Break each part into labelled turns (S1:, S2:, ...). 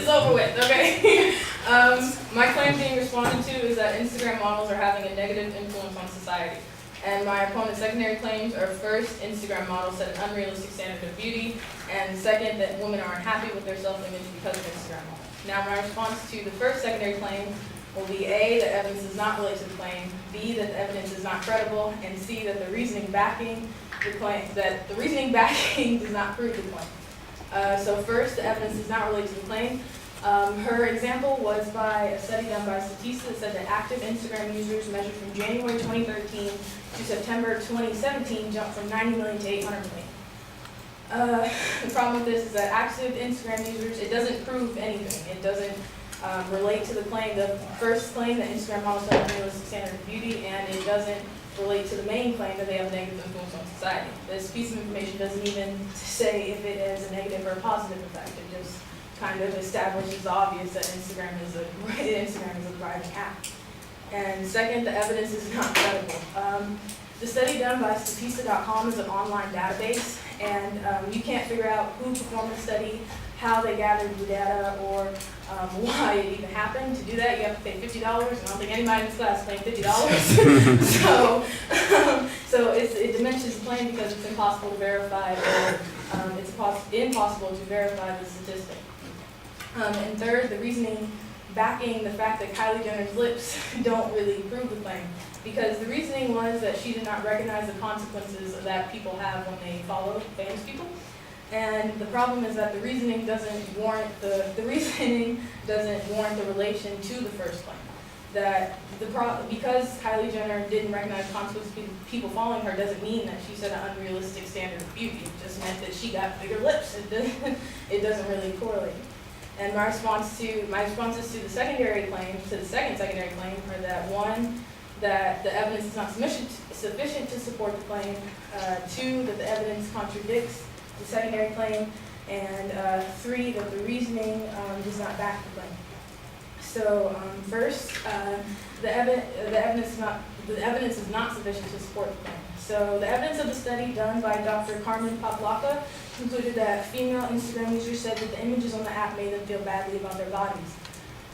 S1: is over with, okay? My claim being responded to is that Instagram models are having a negative influence on society. And my opponent's secondary claims are first, Instagram models set an unrealistic standard of beauty, and second, that women are unhappy with their self-image because of Instagram models. Now, my response to the first secondary claim will be A, that evidence does not relate to the claim, B, that the evidence is not credible, and C, that the reasoning backing the claim, does not prove the claim. So first, the evidence does not relate to the claim. Her example was by a study done by Statista that said that active Instagram users measured from January 2013 to September 2017 jumped from 90 million to 800 million. The problem with this is that active Instagram users, it doesn't prove anything. It doesn't relate to the claim, the first claim that Instagram models set an unrealistic standard of beauty, and it doesn't relate to the main claim that they have a negative influence on society. This piece of information doesn't even say if it has a negative or a positive effect. It just kind of establishes obvious that Instagram is a thriving app. And second, the evidence is not credible. The study done by Statista.com is an online database, and you can't figure out who performed the study, how they gathered the data, or why it even happened. To do that, you have to pay $50, and I don't think anybody in this class is paying $50. So it diminishes the claim because it's impossible to verify, or it's impossible to verify the statistic. And third, the reasoning backing the fact that Kylie Jenner's lips don't really prove the claim, because the reasoning was that she did not recognize the consequences that people have when they follow famous people. And the problem is that the reasoning doesn't warrant the relation to the first claim. That because Kylie Jenner didn't recognize the consequences of people following her doesn't mean that she set an unrealistic standard of beauty. It just meant that she got bigger lips. It doesn't really correlate. And my responses to the secondary claim, to the second secondary claim, are that one, that the evidence is not sufficient to support the claim. Two, that the evidence contradicts the secondary claim, and three, that the reasoning does not back the claim. So first, the evidence is not sufficient to support the claim. So the evidence of the study done by Dr. Carmen Paplaka concluded that female Instagram users said that the images on the app made them feel badly about their bodies.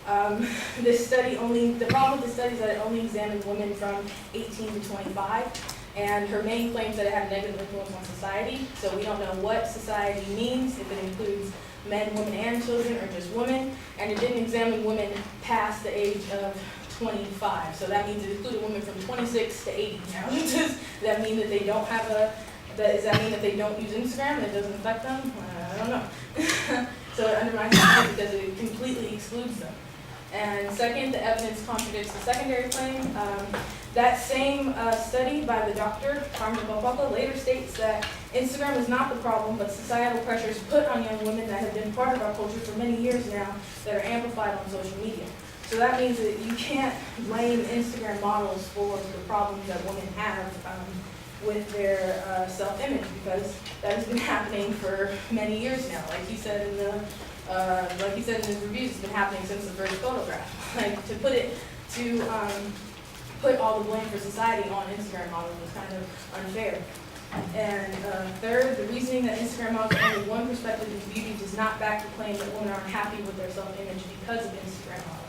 S1: The problem with the study is that it only examined women from 18 to 25. And her main claim is that it had a negative influence on society. So we don't know what society means, if it includes men, women, and children, or just women. And it didn't examine women past the age of 25. So that means it included women from 26 to 80. Now, does that mean that they don't have does that mean that they don't use Instagram and it doesn't affect them? I don't know. So it undermines the claim because it completely excludes them. And second, the evidence contradicts the secondary claim. That same study by the doctor, Carmen Paplaka, later states that Instagram is not the problem, but societal pressures put on young women that have been part of our culture for many years now that are amplified on social media. So that means that you can't blame Instagram models for the problems that women have with their self-image, because that has been happening for many years now. Like he said in his reviews, it's been happening since the first photograph. Like to put all the blame for society on Instagram models is kind of unfair. And third, the reasoning that Instagram models are only one perspective of beauty does not back the claim that women are unhappy with their self-image because of Instagram models.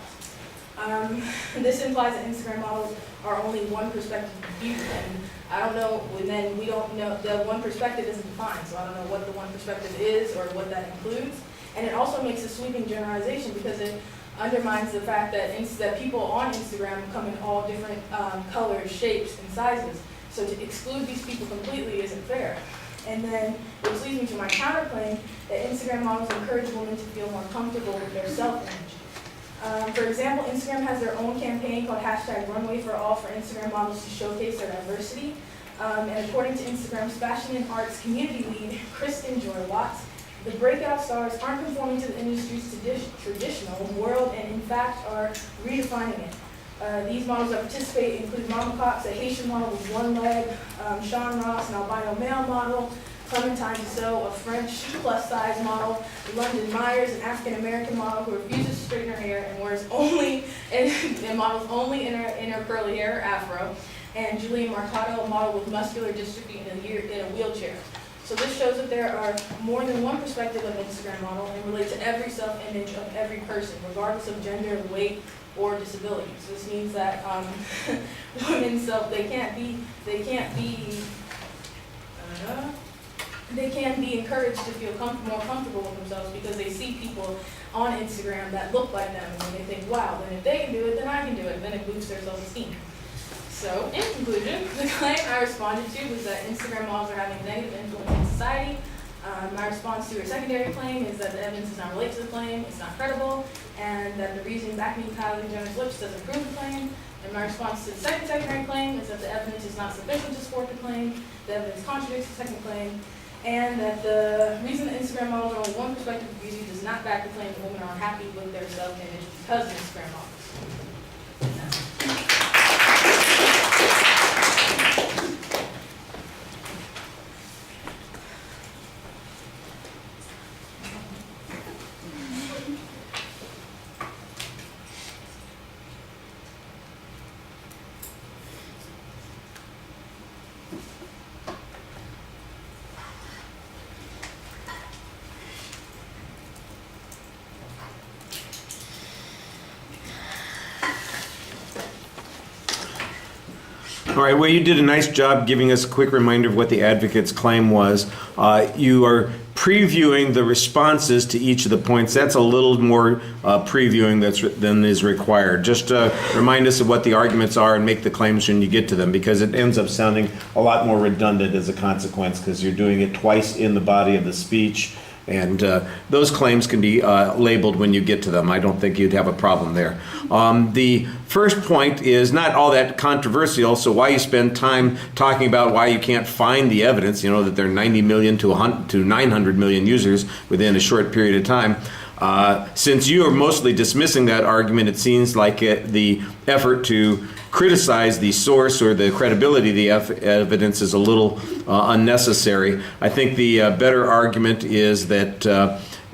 S1: This implies that Instagram models are only one perspective of beauty, and I don't know, and then we don't know, the one perspective isn't defined, so I don't know what the one perspective is or what that includes. And it also makes a sweeping generalization because it undermines the fact that people on Instagram come in all different colors, shapes, and sizes. So to exclude these people completely isn't fair. And then, which leads me to my counterclaim, that Instagram models encourage women to feel more comfortable with their self-image. For example, Instagram has their own campaign called #RunwayForAll for Instagram models to showcase their diversity. And according to Instagram's fashion and arts community lead, Kristen Joy Watts, the breakout stars aren't conforming to the industry's traditional world and in fact are redefining it. These models that participate include Mama Cox, a Haitian model with one leg, Sean Ross, an albino male model, Clementine Dussault, a French plus-size model, London Myers, an African-American model who refuses to straighten her hair and wears and models only in her curly hair, afro, and Julian Marcato, a model with muscular dystrophy in a wheelchair. So this shows that there are more than one perspective of an Instagram model and relate to every self-image of every person, regardless of gender, weight, or disability. So this means that women they can be encouraged to feel more comfortable with themselves because they see people on Instagram that look like them, and then they think, wow, then if they can do it, then I can do it. Then it boosts their self-esteem. So, in conclusion, the claim I responded to was that Instagram models are having a negative influence on society. My response to her secondary claim is that the evidence does not relate to the claim, it's not credible, and that the reasoning backing Kylie Jenner's lips doesn't prove the claim. And my response to the second secondary claim is that the evidence is not sufficient to support the claim, the evidence contradicts the second claim, and that the reason that Instagram models are only one perspective of beauty does not back the claim that women are unhappy with their self-image because of Instagram models.
S2: All right, well, you did a nice job giving us a quick reminder of what the advocate's claim was. You are previewing the responses to each of the points. That's a little more previewing than is required. Just remind us of what the arguments are and make the claims when you get to them, because it ends up sounding a lot more redundant as a consequence, because you're doing it twice in the body of the speech. And those claims can be labeled when you get to them. I don't think you'd have a problem there. The first point is not all that controversial, so why you spend time talking about why you can't find the evidence, you know, that there are 90 million to 900 million users within a short period of time. Since you are mostly dismissing that argument, it seems like the effort to criticize the source or the credibility of the evidence is a little unnecessary. I think the better argument is that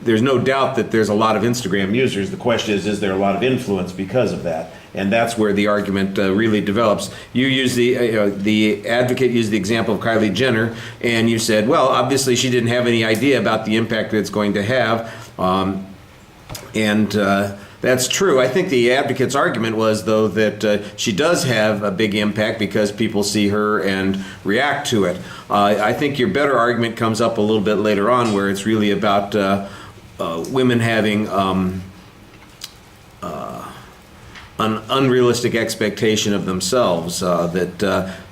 S2: there's no doubt that there's a lot of Instagram users. The question is there a lot of influence because of that? And that's where the argument really develops. You use the advocate used the example of Kylie Jenner, and you said, well, obviously she didn't have any idea about the impact that it's going to have. That's true. I think the advocate's argument was, though, that she does have a big impact because people see her and react to it. I think your better argument comes up a little bit later on, where it's really about women having an unrealistic expectation of themselves, that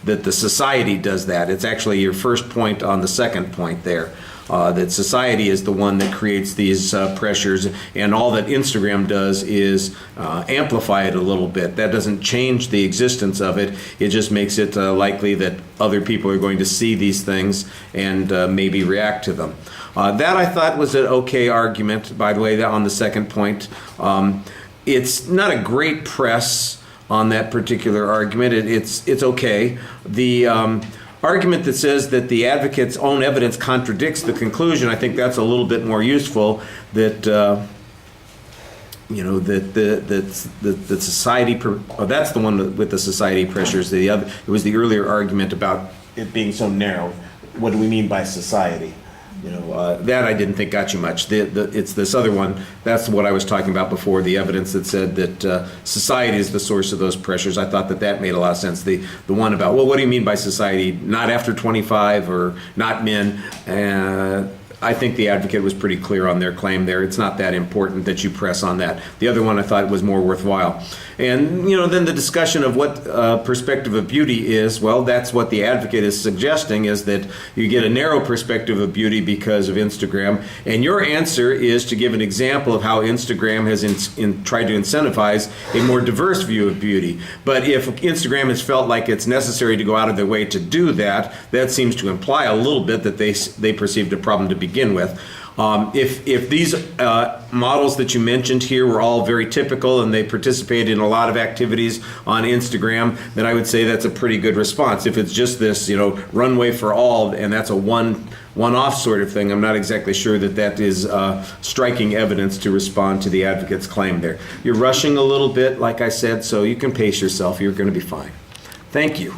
S2: the society does that. It's actually your first point on the second point there. That society is the one that creates these pressures, and all that Instagram does is amplify it a little bit. That doesn't change the existence of it. It just makes it likely that other people are going to see these things and maybe react to them. That I thought was an okay argument, by the way, on the second point. It's not a great press on that particular argument. It's okay. The argument that says that the advocate's own evidence contradicts the conclusion, I think that's a little bit more useful. That that society. That's the one with the society pressures. It was the earlier argument about it being so narrow. What do we mean by society? That I didn't think got you much. It's this other one. That's what I was talking about before, the evidence that said that society is the source of those pressures. I thought that made a lot of sense. The one about, well, what do you mean by society? Not after 25 or not men? I think the advocate was pretty clear on their claim there. It's not that important that you press on that. The other one I thought was more worthwhile. And, then the discussion of what perspective of beauty is, well, that's what the advocate is suggesting, is that you get a narrow perspective of beauty because of Instagram. And your answer is to give an example of how Instagram has tried to incentivize a more diverse view of beauty. But if Instagram has felt like it's necessary to go out of their way to do that, that seems to imply a little bit that they perceived a problem to begin with. If these models that you mentioned here were all very typical and they participated in a lot of activities on Instagram, then I would say that's a pretty good response. If it's just this, runway for all, and that's a one-off sort of thing, I'm not exactly sure that is striking evidence to respond to the advocate's claim there. You're rushing a little bit, like I said, so you can pace yourself. You're going to be fine. Thank you.